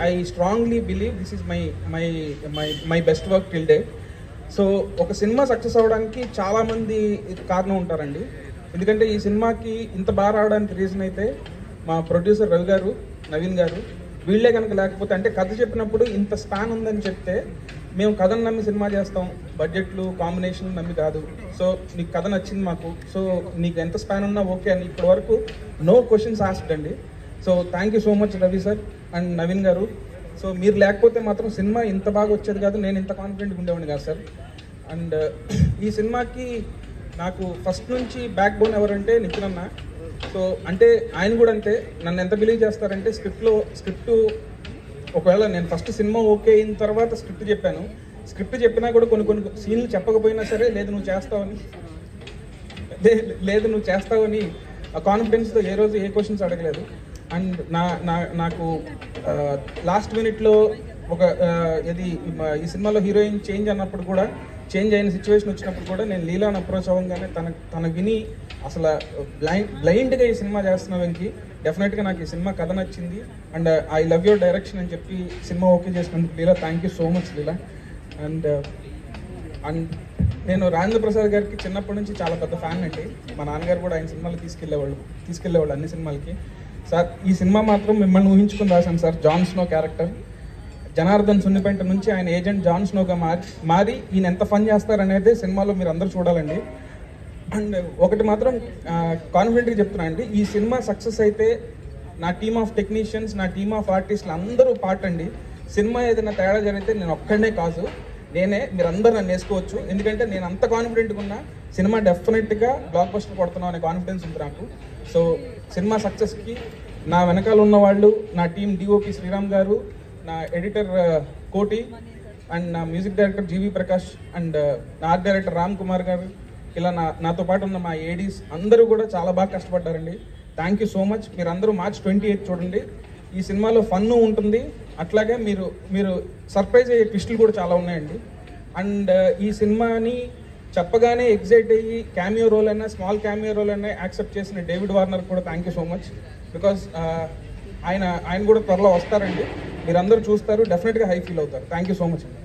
I strongly believe this is my best work till day. So ఒక cinema success అవ్వడానికి చాలామంది కారణం ఉంటారండి. ఎందుకంటే ఈ సినిమాకి ఇంత బాగా రావడానికి రీజన్ అయితే మా ప్రొడ్యూసర్ రవి గారు, నవీన్ గారు, వీళ్ళే కనుక లేకపోతే, అంటే కథ చెప్పినప్పుడు ఇంత స్పాన్ ఉందని చెప్తే మేము కథను నమ్మి సినిమా చేస్తాం, బడ్జెట్లు కాంబినేషన్ నమ్మి కాదు. సో నీకు కథ నచ్చింది మాకు, సో నీకు ఎంత స్పాన్ ఉన్నా ఓకే అని ఇప్పటి వరకు నో క్వశ్చన్స్ ఆస్క్డ్ అండి. So thank you so much Ravi sir and Naveen గారు. సో మీరు లేకపోతే మాత్రం సినిమా ఇంత బాగా వచ్చేది కాదు, నేను ఇంత కాన్ఫిడెంట్గా ఉండేవాడిని కాదు సార్. అండ్ ఈ సినిమాకి నాకు ఫస్ట్ నుంచి బ్యాక్ బోన్ ఎవరంటే నిఖిల్ అన్న. సో అంటే ఆయన కూడా అంతే, నన్ను ఎంత బిలీవ్ చేస్తారంటే స్క్రిప్ట్ ఒకవేళ నేను ఫస్ట్ సినిమా ఓకే అయిన తర్వాత స్క్రిప్ట్ చెప్పాను, స్క్రిప్ట్ చెప్పినా కూడా కొన్ని సీన్లు చెప్పకపోయినా సరే లేదు నువ్వు చేస్తావని ఆ కాన్ఫిడెన్స్తో ఏ రోజు ఏ క్వశ్చన్స్ అడగలేదు. అండ్ నాకు లాస్ట్ మినిట్లో ఒక ఈ సినిమాలో హీరోయిన్ చేంజ్ అన్నప్పుడు కూడా, చేంజ్ అయిన సిచ్యువేషన్ వచ్చినప్పుడు కూడా నేను లీలాని అప్రోచ్ అవ్వగానే తన విని అసలు బ్లైండ్గా ఈ సినిమా చేస్తున్న వెంకి డెఫినెట్గా నాకు ఈ సినిమా కథ నచ్చింది and I love your direction అని చెప్పి సినిమా ఓకే చేసినందుకు Leela thank you so much Leela. And నేను రాజేంద్ర ప్రసాద్ గారికి చిన్నప్పటి నుంచి చాలా పెద్ద ఫ్యాన్ అండి. మా నాన్నగారు కూడా ఆయన సినిమాలు తీసుకెళ్లేవాళ్ళు అన్ని సినిమాలకి. సార్ ఈ సినిమా మాత్రం మిమ్మల్ని ఊహించుకుని రాశాను sir. Jon Snow character Janardhan Sunnipenta నుంచి ఆయన ఏజెంట్ జాన్ స్నోగా మారి ఈయన ఎంత ఫన్ చేస్తారనేది సినిమాలో మీరు అందరూ చూడాలండి. అండ్ ఒకటి మాత్రం కాన్ఫిడెంట్గా చెప్తున్నాను అండి, ఈ సినిమా సక్సెస్ అయితే నా టీమ్ ఆఫ్ టెక్నీషియన్స్, నా టీమ్ ఆఫ్ ఆర్టిస్టులు అందరూ పార్ట్ అండి. సినిమా ఏదైనా తేడా జరిగితే నేను ఒక్కడే కాదు, మీరందరూ నన్ను వేసుకోవచ్చు. ఎందుకంటే నేను అంత కాన్ఫిడెంట్గా ఉన్నా సినిమా డెఫినెట్గా బ్లాక్ బస్టర్ కొడుతున్నాం అనే కాన్ఫిడెన్స్ ఉంది నాకు. సో సినిమా సక్సెస్కి నా వెనకాల ఉన్న వాళ్ళు, నా టీం డిఓపి శ్రీరామ్ గారు, నా ఎడిటర్ కోటి అండ్ నా music director GV Prakash and నా ఆర్ట్ డైరెక్టర్ రామ్ కుమార్ గారు, ఇలా నాతో పాటు ఉన్న మా ఏడీస్ అందరూ కూడా చాలా బాగా కష్టపడ్డారండి. Thank you so much. మీరు అందరూ March 28 చూడండి. ఈ సినిమాలో ఫన్ ఉంటుంది, అట్లాగే మీరు సర్ప్రైజ్ అయ్యే ట్విస్టులు కూడా చాలా ఉన్నాయండి. అండ్ ఈ సినిమాని చెప్పగానే ఎగ్జైట్ అయ్యి క్యామియో రోల్ అయినా, స్మాల్ క్యామియో రోల్ అయినా యాక్సెప్ట్ చేసిన డేవిడ్ వార్నర్ కూడా thank you so much. Because ఆయన కూడా త్వరలో వస్తారండి, మీరందరూ చూస్తారు, డెఫినెట్గా హై ఫీల్ అవుతారు. థ్యాంక్ యూ సో మచ్ అండి.